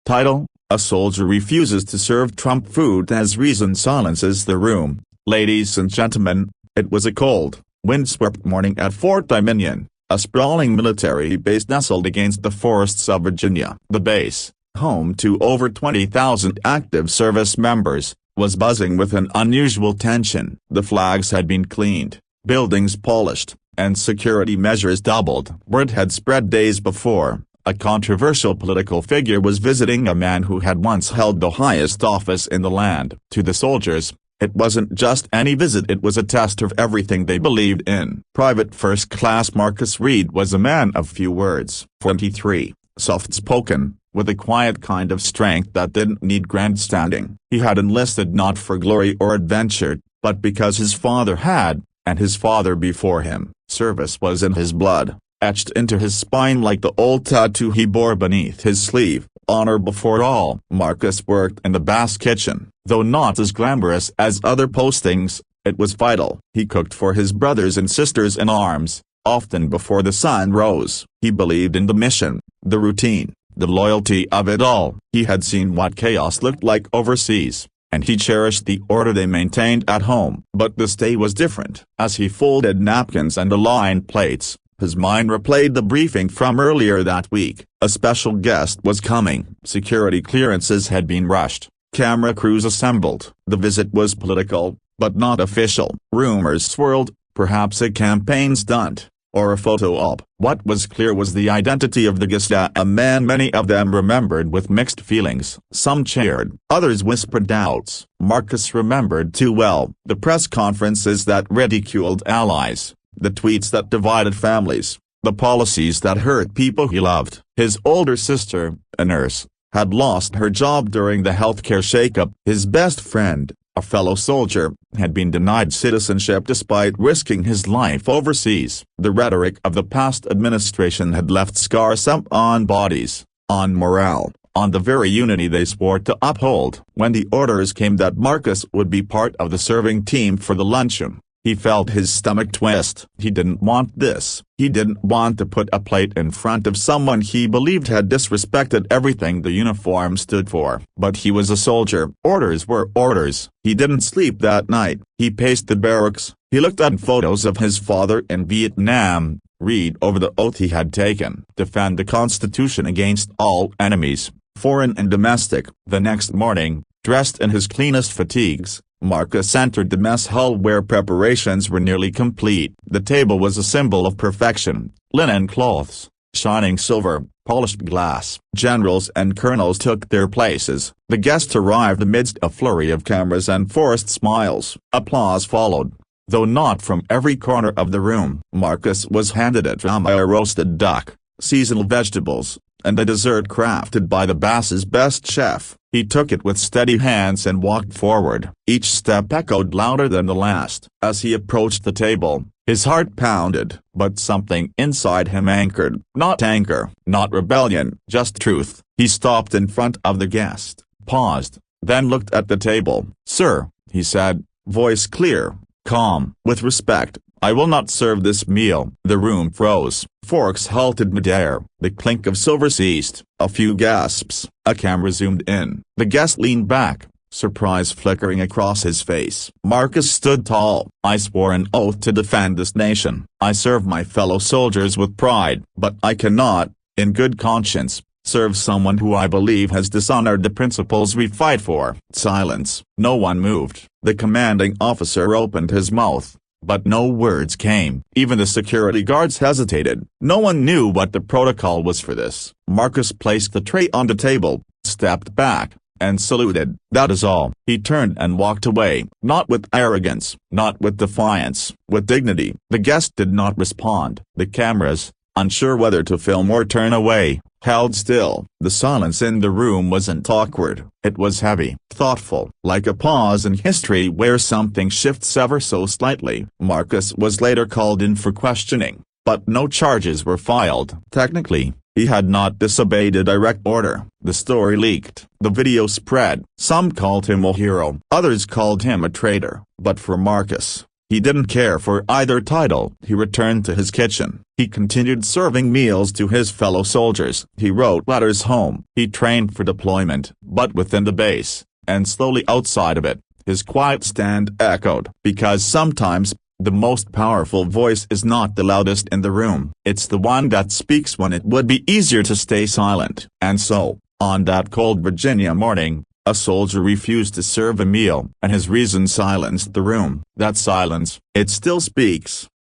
Title: A soldier refuses to serve Trump food as reason silences the room. Ladies and gentlemen, it was a cold, windswept morning at Fort Dominion, a sprawling military base nestled against the forests of Virginia. The base, home to over 20,000 active service members, was buzzing with an unusual tension. The flags had been cleaned, buildings polished, and security measures doubled. Word had spread days before. A controversial political figure was visiting a man who had once held the highest office in the land. To the soldiers, it wasn't just any visit, it was a test of everything they believed in. Private First Class Marcus Reed was a man of few words. 23, soft-spoken, with a quiet kind of strength that didn't need grandstanding. He had enlisted not for glory or adventure, but because his father had, and his father before him. Service was in his blood, etched into his spine like the old tattoo he bore beneath his sleeve. Honor before all. Marcus worked in the Bass kitchen. Though not as glamorous as other postings, it was vital. He cooked for his brothers and sisters in arms, often before the sun rose. He believed in the mission, the routine, the loyalty of it all. He had seen what chaos looked like overseas, and he cherished the order they maintained at home. But this day was different. As he folded napkins and aligned plates, his mind replayed the briefing from earlier that week. A special guest was coming. Security clearances had been rushed. Camera crews assembled. The visit was political, but not official. Rumors swirled, perhaps a campaign stunt, or a photo op. What was clear was the identity of the guest, a man many of them remembered with mixed feelings. Some cheered, others whispered doubts. Marcus remembered too well the press conferences that ridiculed allies, the tweets that divided families, the policies that hurt people he loved. His older sister, a nurse, had lost her job during the healthcare shakeup. His best friend, a fellow soldier, had been denied citizenship despite risking his life overseas. The rhetoric of the past administration had left scars on bodies, on morale, on the very unity they swore to uphold. When the orders came that Marcus would be part of the serving team for the luncheon, he felt his stomach twist. He didn't want this. He didn't want to put a plate in front of someone he believed had disrespected everything the uniform stood for. But he was a soldier. Orders were orders. He didn't sleep that night. He paced the barracks. He looked at photos of his father in Vietnam, read over the oath he had taken. Defend the Constitution against all enemies, foreign and domestic. The next morning, dressed in his cleanest fatigues, Marcus entered the mess hall where preparations were nearly complete. The table was a symbol of perfection: linen cloths, shining silver, polished glass. Generals and colonels took their places. The guest arrived amidst a flurry of cameras and forced smiles. Applause followed, though not from every corner of the room. Marcus was handed a drum of roasted duck, seasonal vegetables, and a dessert crafted by the Bass's best chef. He took it with steady hands and walked forward. Each step echoed louder than the last. As he approached the table, his heart pounded, but something inside him anchored. Not anger, not rebellion, just truth. He stopped in front of the guest, paused, then looked at the table. "Sir," he said, voice clear, calm. "With respect, I will not serve this meal." The room froze. Forks halted midair. The clink of silver ceased. A few gasps. A camera zoomed in. The guest leaned back, surprise flickering across his face. Marcus stood tall. "I swore an oath to defend this nation. I serve my fellow soldiers with pride. But I cannot, in good conscience, serve someone who I believe has dishonored the principles we fight for." Silence. No one moved. The commanding officer opened his mouth, but no words came. Even the security guards hesitated. No one knew what the protocol was for this. Marcus placed the tray on the table, stepped back, and saluted. "That is all." He turned and walked away, not with arrogance, not with defiance, with dignity. The guest did not respond. The cameras, unsure whether to film or turn away, held still. The silence in the room wasn't awkward. It was heavy, thoughtful, like a pause in history where something shifts ever so slightly. Marcus was later called in for questioning, but no charges were filed. Technically, he had not disobeyed a direct order. The story leaked. The video spread. Some called him a hero. Others called him a traitor. But for Marcus, He didn't care for either title. He returned to his kitchen. He continued serving meals to his fellow soldiers. He wrote letters home. He trained for deployment. But within the base, and slowly outside of it, his quiet stand echoed. Because sometimes, the most powerful voice is not the loudest in the room. It's the one that speaks when it would be easier to stay silent. And so, on that cold Virginia morning, a soldier refused to serve a meal, and his reason silenced the room. That silence, it still speaks.